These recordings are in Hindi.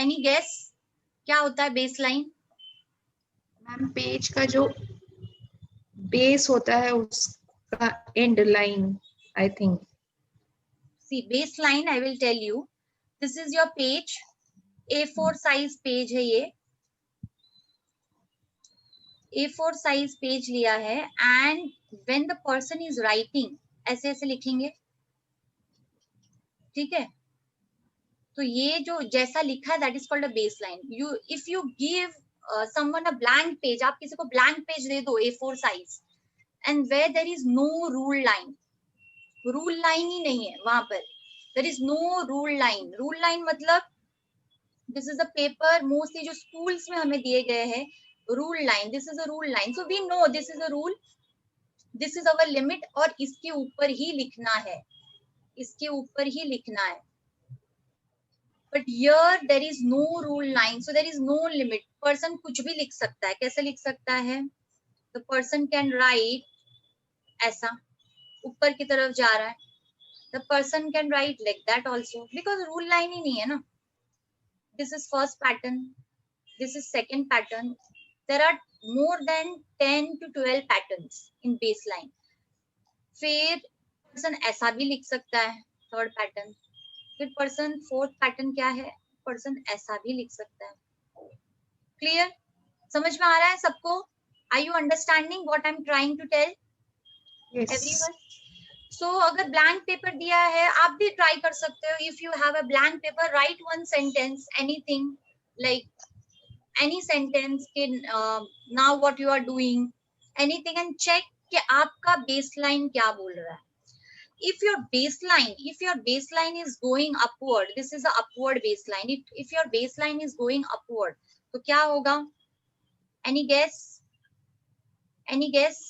एनी गेस क्या होता है बेस लाइन? मैम पेज का जो बेस होता है उसका and line, I think. See base line I will tell you, this is your page, A4 size page है ये, A4 साइज पेज लिया है and when the person is writing ऐसे ऐसे लिखेंगे, ठीक है? तो ये जो जैसा लिखा है that is called a baseline. You if you give someone a blank page, आप किसी को ब्लैंक पेज दे दो A4 size and where there is no rule line, rule line ही नहीं है वहां पर, there is no rule line. Rule line मतलब this is the paper mostly जो स्कूल्स में हमें दिए गए हैं, rule line, this is a rule line, so we know this is a rule, this is our limit और इसके ऊपर ही लिखना है, इसके ऊपर ही लिखना है. But here there is no rule line, so there is no limit. Person कुछ भी लिख सकता है. कैसे लिख सकता है? द पर्सन कैन राइट ऐसा, ऊपर की तरफ जा रहा है. The person can write like that also, because rule line ही नहीं है ना. This is first pattern, this is second pattern. There are more than 10 to 12 patterns in baseline. फिर पर्सन ऐसा भी लिख सकता है, थर्ड पैटर्न. फिर पर्सन फोर्थ पैटर्न क्या है? पर्सन ऐसा भी लिख सकता है. क्लियर? समझ में आ रहा है सबको? Are you understanding what I am trying to tell everyone? So अगर ब्लैंक पेपर दिया है आप भी ट्राई कर सकते हो. If you have a blank paper, right one sentence, anything like any sentence in now what you are doing, anything, and check कि आपका baseline क्या बोल रहा है. If your baseline is going upward, this is a upward baseline. If your baseline is going upward, तो क्या होगा? Any guess? Any guess?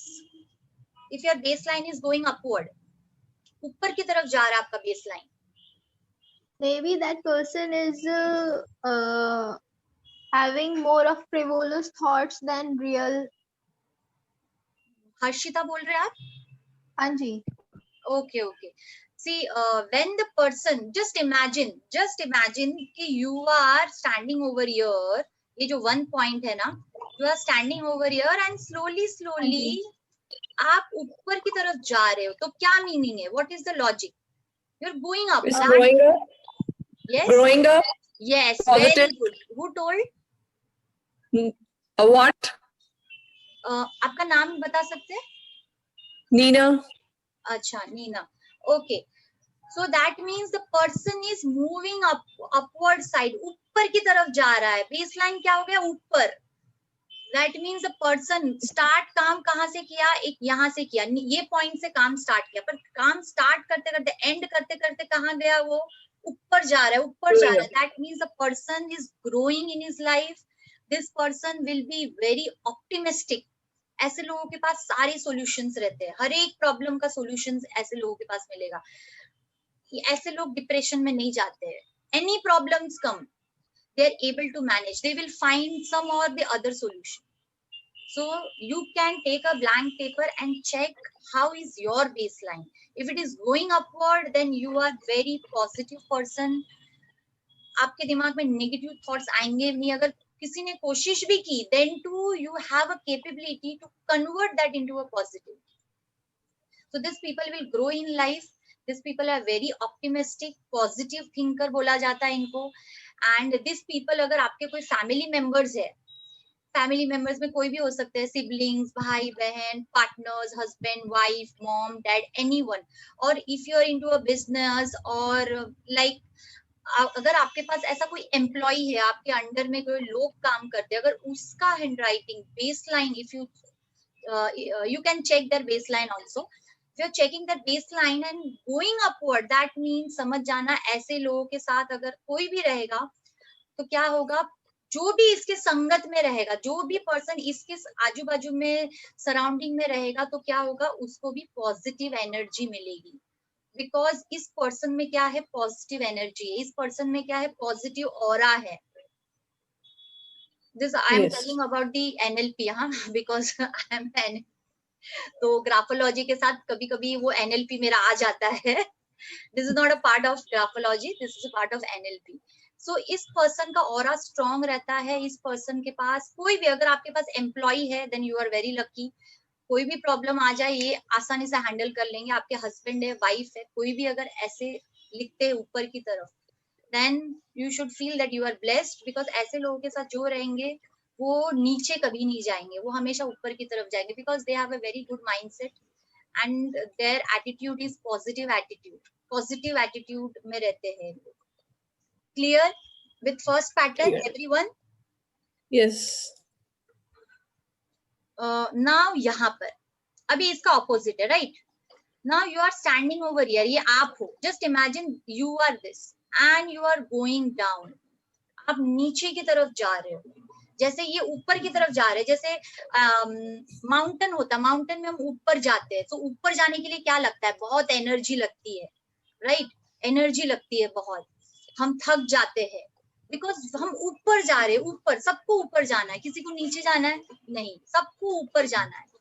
If your baseline is going upward, ऊपर की तरफ जा रहा है आपका baseline. Maybe that person is having more of frivolous thoughts than real. Harshita बोल रहे हैं आप? हाँ जी. Okay, okay. See, when the person, just imagine कि you are standing over here, ये जो 1 point है ना, you are standing over here and slowly आप ऊपर की तरफ जा रहे हो, तो क्या मीनिंग है? What is the logic? You're going up. It's growing up. Yes. Growing up. Yes. Positive. Very good. Who told? What? आपका नाम बता सकते हैं? Nina. अच्छा, Neena. Okay. So that means the person is moving upward side, ऊपर की तरफ जा रहा है. Baseline क्या हो गया? ऊपर. That means the person start काम कहाँ से किया? एक यहाँ से किया, ये पॉइंट से काम स्टार्ट किया, पर काम स्टार्ट करते करते एंड करते करते कहाँ गया? वो ऊपर जा रहा है, ऊपर जा रहा है. That means the person is growing in his life. This person will be very optimistic. ऐसे लोगों के पास सारे सॉल्यूशंस रहते हैं, हर एक प्रॉब्लम का सॉल्यूशंस ऐसे लोगों के पास मिलेगा. ऐसे लोग डिप्रेशन में नहीं जाते हैं. Any problems come, they are able to manage. They will find some or the other solution. So you can take a blank paper and check how is your baseline. If it is going upward, then you are very positive person. आपके दिमाग में नेगेटिव थॉट्स आएंगे नहीं. अगर किसी ने कोशिश भी की, then too you have a capability to convert that into a positive. So these people will grow in life. These people are very optimistic, positive thinker बोला जाता है इनको. And these people, अगर आपके कोई family members है, family members में कोई भी हो सकते हैं, siblings, भाई बहन, partners, husband, wife, mom, dad, anyone. और if you are into a business or like अगर आपके पास ऐसा कोई एम्प्लॉय है, आपके अंडर में कोई लोग काम करते हैं, अगर उसका handwriting baseline, if you can check their baseline also. If you're checking their baseline and going upward, that means समझ जाना ऐसे लोगों के साथ अगर कोई भी रहेगा तो क्या होगा? जो भी इसके संगत में रहेगा, जो भी पर्सन इसके आजू बाजू में सराउंडिंग में रहेगा, तो क्या होगा? उसको भी पॉजिटिव एनर्जी मिलेगी. बिकॉज इस पर्सन में क्या है? पॉजिटिव एनर्जी है. इस पर्सन में क्या है? पॉजिटिव ऑरा है. This I am telling about the NLP, हाँ, because I am NLP. तो ग्राफोलॉजी के साथ कभी कभी वो NLP मेरा आ जाता है. This is not a part of graphology. This is a part of NLP. सो इस पर्सन का ऑरा स्ट्रॉन्ग रहता है, इस पर्सन के पास कोई भी, अगर आपके पास एम्प्लॉय है then you are very lucky, कोई भी प्रॉब्लम आ जाए ये आसानी से हैंडल कर लेंगे, आपके हस्बैंड है, वाइफ है, कोई भी अगर ऐसे लिखते हैं ऊपर की तरफ, then you should feel that you are blessed, because ऐसे लोगों के साथ जो रहेंगे वो नीचे कभी नहीं जाएंगे, वो हमेशा ऊपर की तरफ जाएंगे, because they have a very good mindset and their attitude is positive attitude, positive attitude में रहते हैं। Clear with first pattern Clear. Everyone? Yes. Now यहाँ पर अभी इसका ऑपोजिट है, right? Now you are standing over here, ये आप हो, just imagine you are this end you are going down, आप नीचे की तरफ जा रहे हो, जैसे ये ऊपर की तरफ जा रहे हैं, जैसे माउंटेन होता है, माउंटेन में हम ऊपर जाते हैं, तो ऊपर जाने के लिए क्या लगता है, बहुत एनर्जी लगती है, राइट? एनर्जी लगती है बहुत, हम थक जाते हैं, बिकॉज हम ऊपर जा रहे हैं, ऊपर, सबको ऊपर जाना है, किसी को नीचे जाना है नहीं, सबको ऊपर जाना है।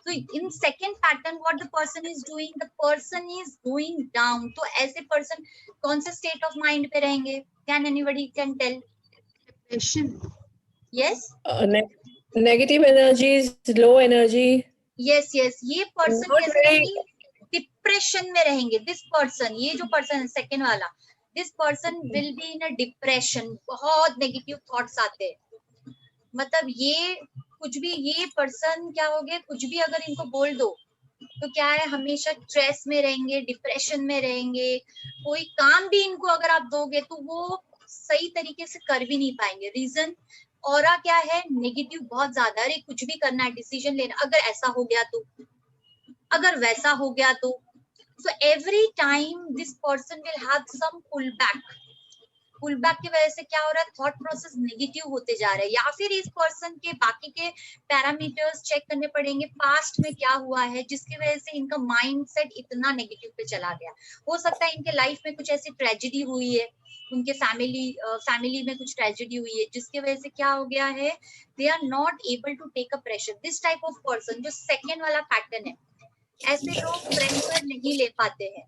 So in second pattern what the person is doing, the person is going down, तो ऐसे person कौन से state of mind पे रहेंगे? Can anybody can tell? Depression. Yes? Negative energy is low energy. Yes, yes, ये person Not कैसे very- रहेंगे? Depression में रहेंगे, this person, ये जो person है second वाला, this person will be in a depression, बहुत negative thoughts आते हैं, मतलब ये कुछ भी, ये पर्सन क्या हो गए, कुछ भी अगर इनको बोल दो तो क्या है, हमेशा स्ट्रेस में रहेंगे, डिप्रेशन में रहेंगे, कोई काम भी इनको अगर आप दोगे तो वो सही तरीके से कर भी नहीं पाएंगे। रीजन ऑरा क्या है, नेगेटिव बहुत ज्यादा, अरे कुछ भी करना है, डिसीजन लेना, अगर ऐसा हो गया तो, अगर वैसा हो गया तो, so every time this person will have some pull back, pull back की वजह से क्या हो रहा है, थॉट प्रोसेस नेगेटिव होते जा रहे हैं, या फिर इस पर्सन के बाकी के पैरामीटर्स चेक करने पड़ेंगे, पास्ट में क्या हुआ है जिसकी वजह से इनका माइंडसेट इतना नेगेटिव पे चला गया। हो सकता है इनके लाइफ में कुछ ऐसी ट्रेजेडी हुई है, उनके फैमिली में कुछ ट्रेजेडी हुई है जिसकी वजह से क्या हो गया है, they are not able to take a pressure. This type of person जो सेकेंड वाला पैटर्न है, ऐसे लोग प्रेशर नहीं ले पाते हैं,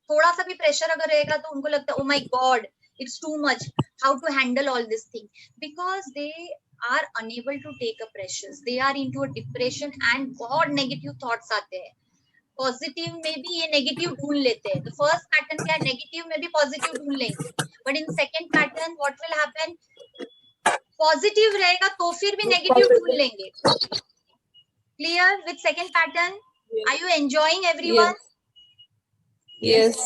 थोड़ा सा भी प्रेशर अगर रहेगा तो उनको लगता है, oh my god it's too much, how to handle all this thing, because they are unable to take a pressure, they are into a depression and बहुत नेगेटिव थॉट्स आते हैं। पॉजिटिव में भी ये नेगेटिव ढूंढ लेते हैं, तो फर्स्ट पैटर्न क्या है, नेगेटिव में भी पॉजिटिव ढूंढ लेंगे, but in second pattern what will happen, positive रहेगा तो फिर भी नेगेटिव ढूंढ लेंगे। Clear with second pattern? Are you enjoying everyone? Yes.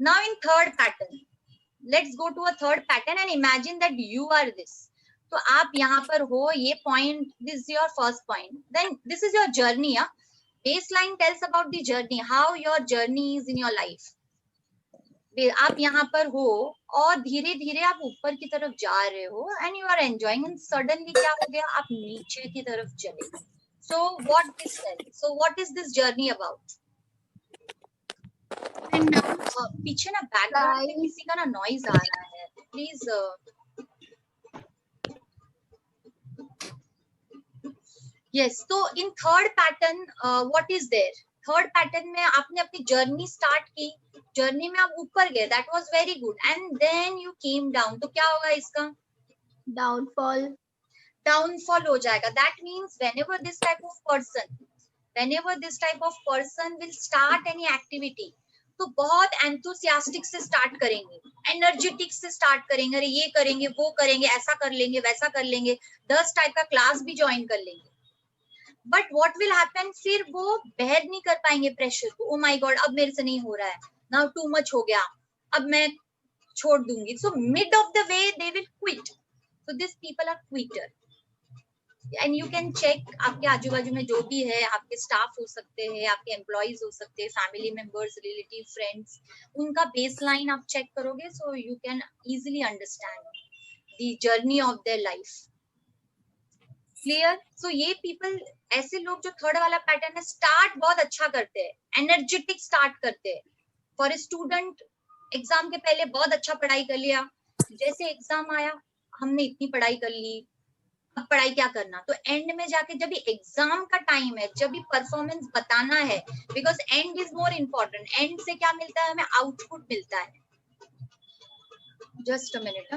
Now in third pattern, let's go to a third pattern and imagine that you are this. तो आप यहाँ पर हो, ये point, this is your first point. Then this is your journey. Baseline tells about the journey, how your journey is in your life. आप यहाँ पर हो और धीरे धीरे आप ऊपर की तरफ जा रहे हो and you are enjoying, and suddenly क्या हो गया, आप नीचे की तरफ चले। So what this tells? So what is this journey about? पीछे ना बैकग्राउंड में किसी का ना नॉइज आ रहा है, प्लीज। यस, तो in third pattern what is there, third pattern में आपने अपनी जर्नी स्टार्ट की, जर्नी में आप ऊपर गए, that was very good, and then you came down, तो क्या होगा इसका, डाउनफॉल, डाउनफॉल हो जाएगा। That means whenever this type of person will start any activity, तो बहुत एंथुसियास्टिक से स्टार्ट करेंगे, एनर्जेटिक से स्टार्ट करेंगे, अरे ये करेंगे, वो करेंगे, ऐसा कर लेंगे, वैसा कर लेंगे, 10 टाइप का क्लास भी ज्वाइन कर लेंगे, बट व्हाट विल हैपन, फिर वो बेयर नहीं कर पाएंगे प्रेशर को, ओ माय गॉड अब मेरे से नहीं हो रहा है, नाउ टू मच हो गया, अब मैं छोड़ दूंगी, so mid of the way they will quit, so this people are quitter. And you can check, आपके आजू बाजू में जो भी है, आपके स्टाफ हो सकते हैं, आपके एम्प्लॉइज हो सकते हैं, फैमिली मेंबर्स, रिलेटिव, फ्रेंड्स, उनका बेसलाइन आप चेक करोगे, so you can easily understand the journey of their life. Clear? So ये पीपल, ऐसे लोग जो थर्ड वाला पैटर्न है, स्टार्ट बहुत अच्छा करते हैं, एनर्जेटिक स्टार्ट करते हैं। फॉर ए स्टूडेंट, एग्जाम के पहले बहुत अच्छा पढ़ाई कर लिया, जैसे एग्जाम आया हमने इतनी पढ़ाई कर ली, अब पढ़ाई क्या करना, तो एंड में जाके जब भी एग्जाम का टाइम है, जब भी परफॉर्मेंस बताना है, because and is more important, and से क्या मिलता है हमें, आउटपुट मिलता है। Just a minute.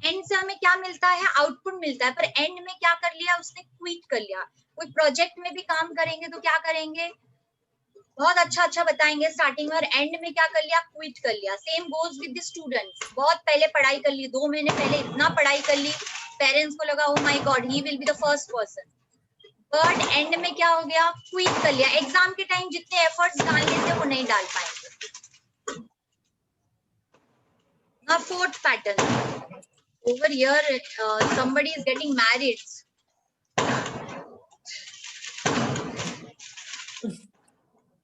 एंड से हमें क्या मिलता है? आउटपुट मिलता है, पर एंड में क्या कर लिया उसने? क्विट कर लिया। कोई प्रोजेक्ट में भी काम करेंगे तो क्या करेंगे? बहुत अच्छा बताएंगे स्टार्टिंग में, और एंड में क्या कर लिया? क्विट कर लिया। Same goes with the students. बहुत पहले पढ़ाई कर ली, 2 महीने पहले इतना पढ़ाई कर ली, पेरेंट्स को लगा ओ my God he will be the first person, but and में क्या हो गया? क्विट कर लिया। एग्जाम के टाइम जितने एफर्ट्स डालने थे वो नहीं डाल पाएंगे। Now fourth pattern. Over here, somebody is getting married.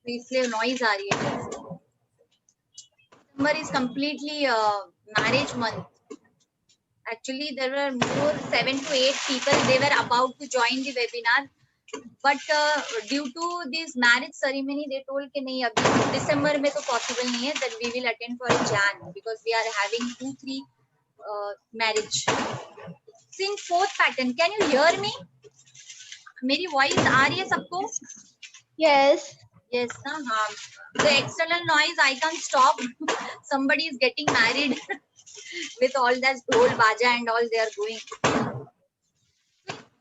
इसलिए नॉइज आ रही है। December is completely marriage month. Actually, there were more 7 to 8 people. They were about to join the webinar, but due to this marriage ceremony, they told कि नहीं अभी December में तो possible नहीं है. That we will attend for Jan because we are having 2-3 marriage. Sing fourth pattern. Can you hear me? मेरी voice आ रही है सबको? Yes. Yes, हाँ. The external noise I can't stop. Somebody is getting married with all that dhol baja and all they are going.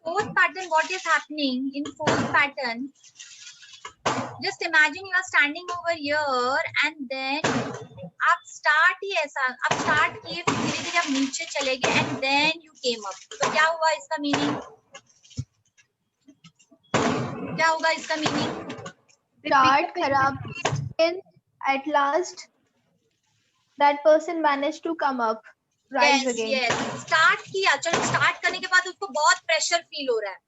Fourth pattern, what is happening in fourth pattern? Just imagine you are standing over here and then आप start ही ऐसा, आप start किए फिर धीरे-धीरे आप नीचे चले गए and then you came up. तो क्या हुआ इसका meaning? क्या होगा इसका meaning? Start खराब, and at last that person managed to come up, rise again. Yes. Start किया, चलो start करने के बाद उसको बहुत pressure feel हो रहा है,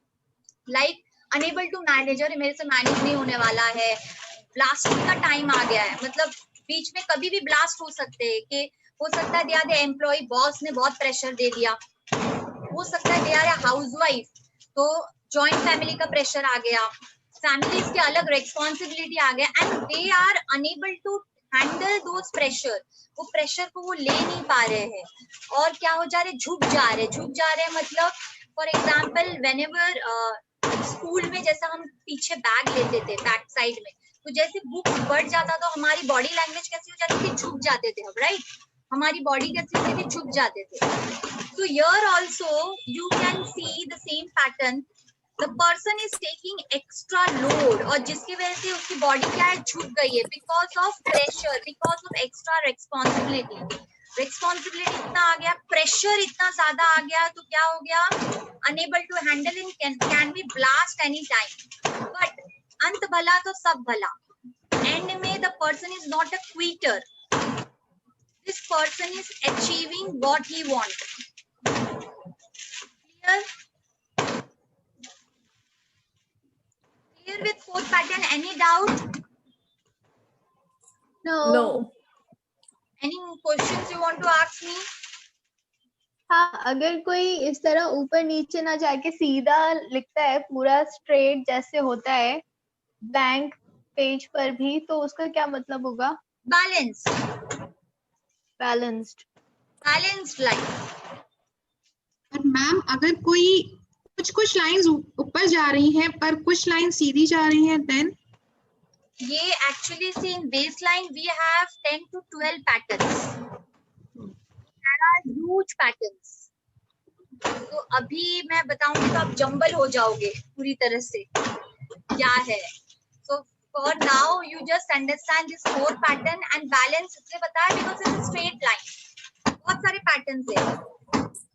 like unable to manage, और मेरे से manage नहीं होने वाला है, blasting का time आ गया है, मतलब बीच में कभी भी blast हो सकते हैं, कि हो सकता है they are the employee, boss ने बहुत pressure दे दिया, हो सकता है they are a housewife, तो joint family का pressure आ गया, families के अलग responsibility आ गया, and they are unable to handle those pressure. वो प्रेशर को वो ले नहीं पा रहे हैं, और क्या हो जा रहे? झुक जा रहे मतलब फॉर एग्जाम्पल व्हेनेवर स्कूल में जैसा हम पीछे बैग लेते थे बैक साइड में, तो जैसे बुक्स बढ़ जाता तो हमारी बॉडी लैंग्वेज कैसी हो जाती थी? झुक जाते थे हम, राइट? हमारी बॉडी कैसी होती थी? झुक जाते थे. So here also you can see the same pattern. The person is taking extra load, और जिसकी वजह से उसकी बॉडी क्या है? झुक गई है, because of pressure, because of extra responsibility. Responsibility इतना आ गया, pressure इतना ज्यादा आ गया, तो क्या हो गया? Unable to handle it, can be blast any time. But अंत भला तो सब भला. End में the person is not a quitter. This person is achieving what he wants. Clear? Clear with fourth pattern? Any doubt? No. Any questions you want to ask me? हाँ, अगर कोई इस तरह ऊपर नीचे ना जाके सीधा लिखता है, पूरा स्ट्रेट जैसे होता है ब्लैंक पेज पर भी, तो उसका क्या मतलब होगा? Balanced. Balanced. Balanced life. और मैम अगर कोई कुछ लाइंस ऊपर जा रही हैं पर कुछ लाइन सीधी जा रही हैं, देन ये actually see in baseline we have 10 to 12 patterns. There are huge patterns. तो अभी मैं बताऊंगी तो आप जंबल हो जाओगे पूरी तरह से क्या है. So for now you just understand this 4 pattern and balance इसलिए बताया because it's a straight line. बहुत सारे patterns है.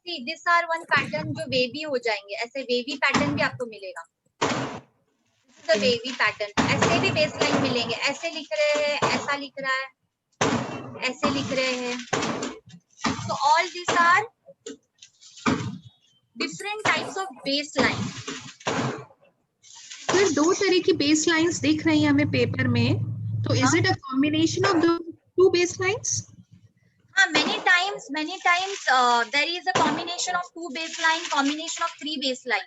See, these are one pattern जो wavy हो जाएंगे, ऐसे wavy pattern भी आपको मिलेगा. This is the wavy pattern. ऐसे भी baseline मिलेंगे, ऐसे लिख रहे हैं, ऐसा लिख रहा है, ऐसे लिख रहे हैं. So all these are different types of baseline. अगर दो तरह की बेस लाइंस दिख रही हैं हमें पेपर में, तो is it a combination of the two base lines? Many times there is a combination of 2 baseline, combination of 3 baseline.